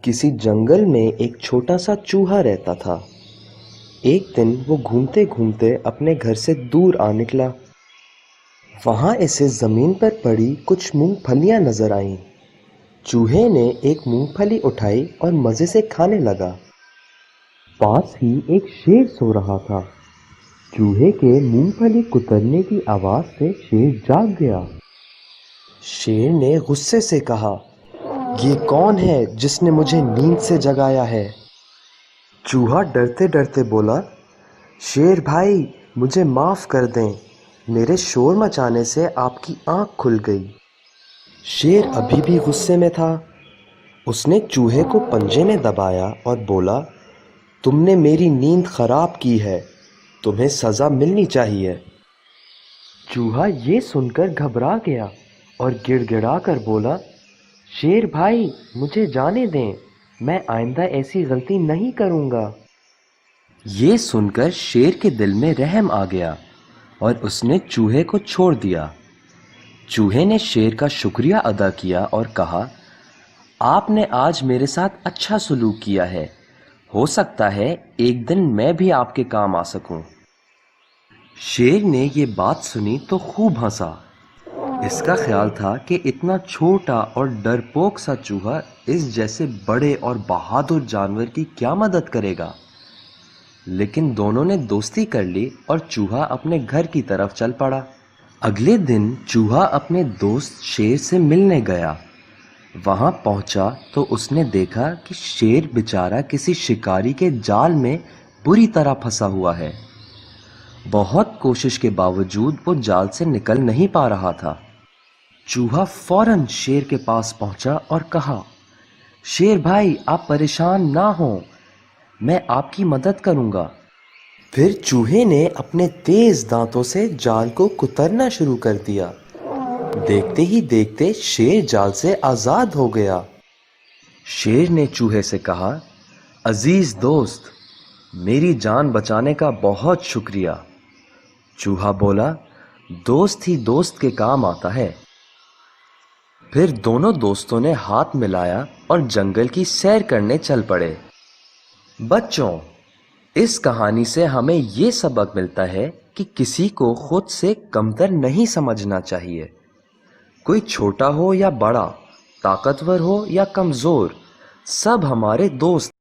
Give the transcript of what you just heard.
किसी जंगल में एक छोटा सा चूहा रहता था। एक दिन वो घूमते घूमते अपने घर से दूर आ निकला। वहां इसे जमीन पर पड़ी कुछ मूंगफलियां नजर आईं। चूहे ने एक मूंगफली उठाई और मजे से खाने लगा। पास ही एक शेर सो रहा था। चूहे के मूंगफली कुतरने की आवाज से शेर जाग गया। शेर ने गुस्से से कहा, ये कौन है जिसने मुझे नींद से जगाया है? चूहा डरते डरते बोला, शेर भाई, मुझे माफ कर दें, मेरे शोर मचाने से आपकी आंख खुल गई। शेर अभी भी गुस्से में था। उसने चूहे को पंजे में दबाया और बोला, तुमने मेरी नींद खराब की है, तुम्हें सजा मिलनी चाहिए। चूहा ये सुनकर घबरा गया और गिड़गिड़ा कर बोला, शेर भाई, मुझे जाने दें, मैं आइंदा ऐसी गलती नहीं करूंगा। ये सुनकर शेर के दिल में रहम आ गया और उसने चूहे को छोड़ दिया। चूहे ने शेर का शुक्रिया अदा किया और कहा, आपने आज मेरे साथ अच्छा सलूक किया है, हो सकता है एक दिन मैं भी आपके काम आ सकूं। शेर ने ये बात सुनी तो खूब हंसा। इसका ख्याल था कि इतना छोटा और डरपोक सा चूहा इस जैसे बड़े और बहादुर जानवर की क्या मदद करेगा। लेकिन दोनों ने दोस्ती कर ली और चूहा अपने घर की तरफ चल पड़ा। अगले दिन चूहा अपने दोस्त शेर से मिलने गया। वहां पहुंचा तो उसने देखा कि शेर बेचारा किसी शिकारी के जाल में बुरी तरह फंसा हुआ है। बहुत कोशिश के बावजूद वो जाल से निकल नहीं पा रहा था। चूहा फौरन शेर के पास पहुंचा और कहा, शेर भाई, आप परेशान ना हो, मैं आपकी मदद करूंगा। फिर चूहे ने अपने तेज दांतों से जाल को कुतरना शुरू कर दिया। देखते ही देखते शेर जाल से आजाद हो गया। शेर ने चूहे से कहा, अजीज दोस्त, मेरी जान बचाने का बहुत शुक्रिया। चूहा बोला, दोस्त ही दोस्त के काम आता है। फिर दोनों दोस्तों ने हाथ मिलाया और जंगल की सैर करने चल पड़े। बच्चों, इस कहानी से हमें ये सबक मिलता है कि किसी को खुद से कमतर नहीं समझना चाहिए। कोई छोटा हो या बड़ा, ताकतवर हो या कमजोर, सब हमारे दोस्त